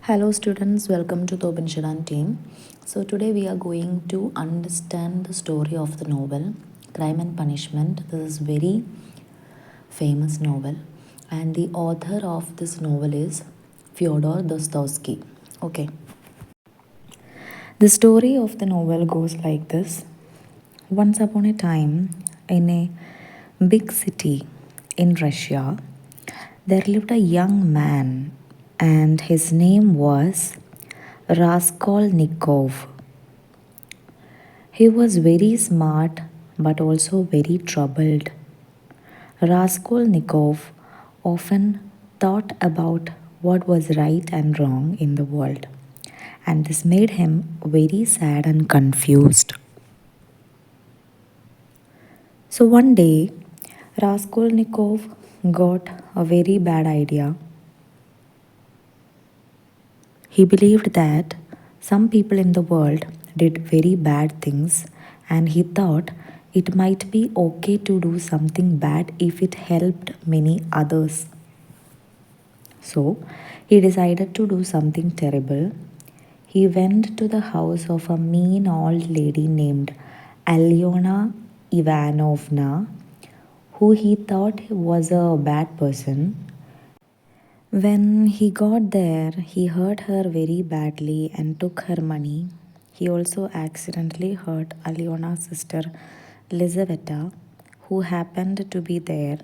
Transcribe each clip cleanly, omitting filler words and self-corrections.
Hello students, welcome to the Upanishadan team. So today we are going to understand the story of the novel Crime and Punishment. This is very famous novel and the author of this novel is Fyodor Dostoevsky. Okay. The story of the novel goes like this. Once upon a time in a big city in Russia, there lived a young man and his name was Raskolnikov. He was very smart but also very troubled. Raskolnikov often thought about what was right and wrong in the world, and this made him very sad and confused. So one day, Raskolnikov got a very bad idea. He believed that some people in the world did very bad things, and he thought it might be okay to do something bad if it helped many others. So he decided to do something terrible. He went to the house of a mean old lady named Alyona Ivanovna, who he thought was a bad person. When he got there, he hurt her very badly and took her money. He also accidentally hurt Alyona's sister, Lizaveta, who happened to be there.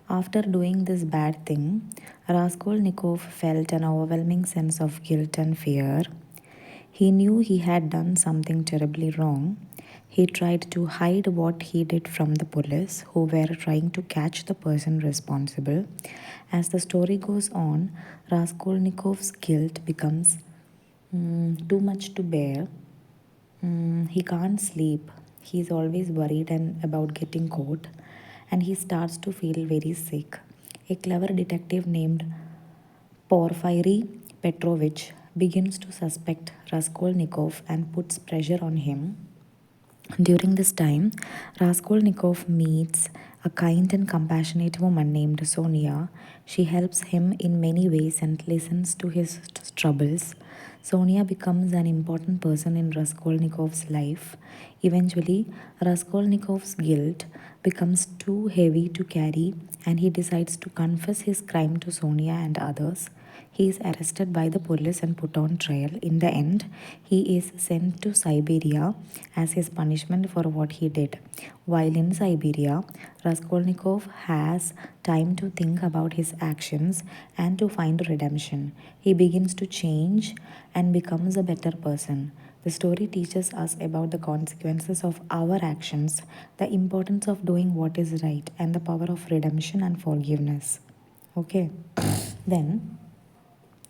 After doing this bad thing, Raskolnikov felt an overwhelming sense of guilt and fear. He knew he had done something terribly wrong. He tried to hide what he did from the police, who were trying to catch the person responsible. As the story goes on, Raskolnikov's guilt becomes too much to bear. He can't sleep. He's always worried and about getting caught, and he starts to feel very sick. A clever detective named Porfiry Petrovich begins to suspect Raskolnikov and puts pressure on him. During this time, Raskolnikov meets a kind and compassionate woman named Sonia. She helps him in many ways and listens to his troubles. Sonia becomes an important person in Raskolnikov's life. Eventually, Raskolnikov's guilt becomes too heavy to carry and he decides to confess his crime to Sonia and others. He is arrested by the police and put on trial. In the end, he is sent to Siberia as his punishment for what he did. While in Siberia, Raskolnikov has time to think about his actions and to find redemption. He begins to change and becomes a better person. The story teaches us about the consequences of our actions, the importance of doing what is right, and the power of redemption and forgiveness. Okay, then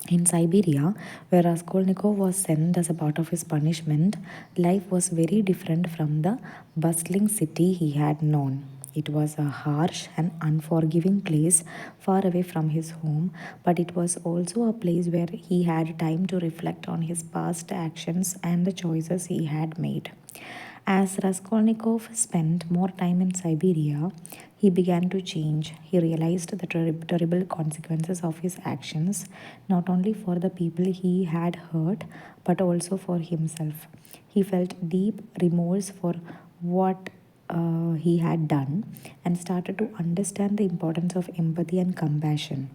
in Siberia, where Raskolnikov was sent as a part of his punishment, life was very different from the bustling city he had known. It was a harsh and unforgiving place far away from his home, but it was also a place where he had time to reflect on his past actions and the choices he had made. As Raskolnikov spent more time in Siberia, he began to change. He realized the terrible consequences of his actions, not only for the people he had hurt, but also for himself. He felt deep remorse for what he had done and started to understand the importance of empathy and compassion.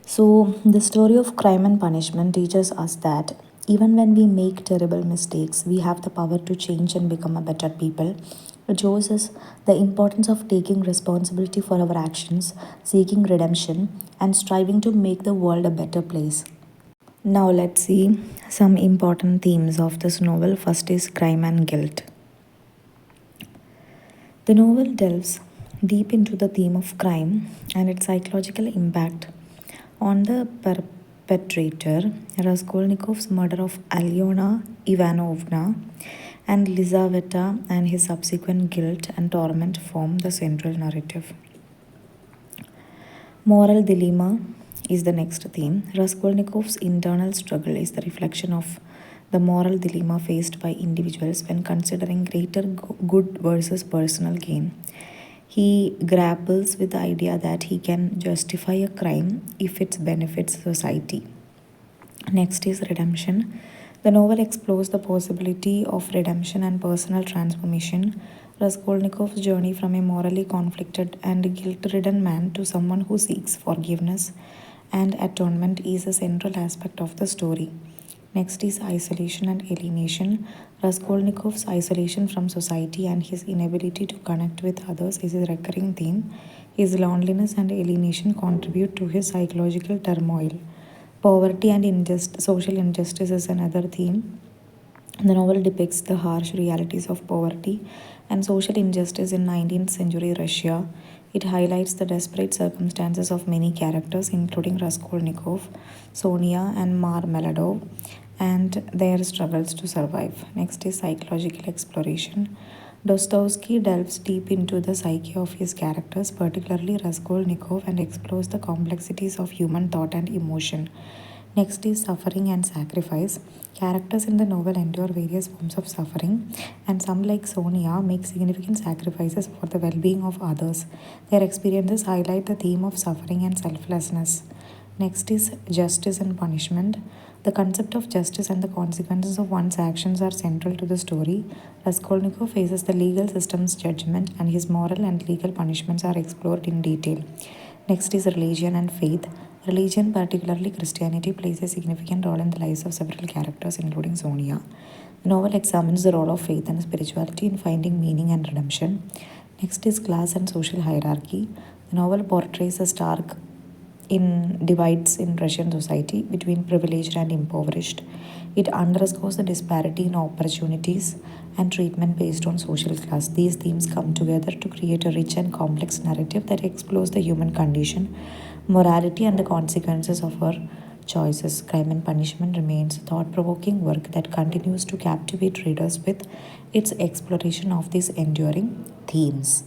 So, the story of crime and punishment teaches us that even when we make terrible mistakes, we have the power to change and become a better people. It shows us the importance of taking responsibility for our actions, seeking redemption, and striving to make the world a better place. Now, let's see some important themes of this novel. First is crime and guilt. The novel delves deep into the theme of crime and its psychological impact on the perpetrator. Raskolnikov's murder of Alyona Ivanovna and Lizaveta and his subsequent guilt and torment form the central narrative. Moral dilemma is the next theme. Raskolnikov's internal struggle is the reflection of the moral dilemma faced by individuals when considering greater good versus personal gain. He grapples with the idea that he can justify a crime if it benefits society. Next is redemption. The novel explores the possibility of redemption and personal transformation. Raskolnikov's journey from a morally conflicted and guilt ridden man to someone who seeks forgiveness and atonement is a central aspect of the story. Next is isolation and alienation. Raskolnikov's isolation from society and his inability to connect with others is a recurring theme. His loneliness and alienation contribute to his psychological turmoil. Poverty and social injustice is another theme. The novel depicts the harsh realities of poverty and social injustice in 19th century Russia. It highlights the desperate circumstances of many characters, including Raskolnikov, Sonia, and Marmeladov, and their struggles to survive. Next is psychological exploration. Dostoevsky delves deep into the psyche of his characters, particularly Raskolnikov, and explores the complexities of human thought and emotion. Next is suffering and sacrifice. Characters in the novel endure various forms of suffering, and some, like Sonia, make significant sacrifices for the well being of others. Their experiences highlight the theme of suffering and selflessness. Next is justice and punishment. The concept of justice and the consequences of one's actions are central to the story. Raskolnikov faces the legal system's judgment, and his moral and legal punishments are explored in detail. Next is religion and faith. Religion, particularly Christianity, plays a significant role in the lives of several characters, including Sonia. The novel examines the role of faith and spirituality in finding meaning and redemption. Next is class and social hierarchy. The novel portrays a stark in divides in Russian society between privileged and impoverished. It underscores the disparity in opportunities and treatment based on social class. These themes come together to create a rich and complex narrative that explores the human condition, morality, and the consequences of our choices. Crime and Punishment remains a thought provoking work that continues to captivate readers with its exploration of these enduring themes.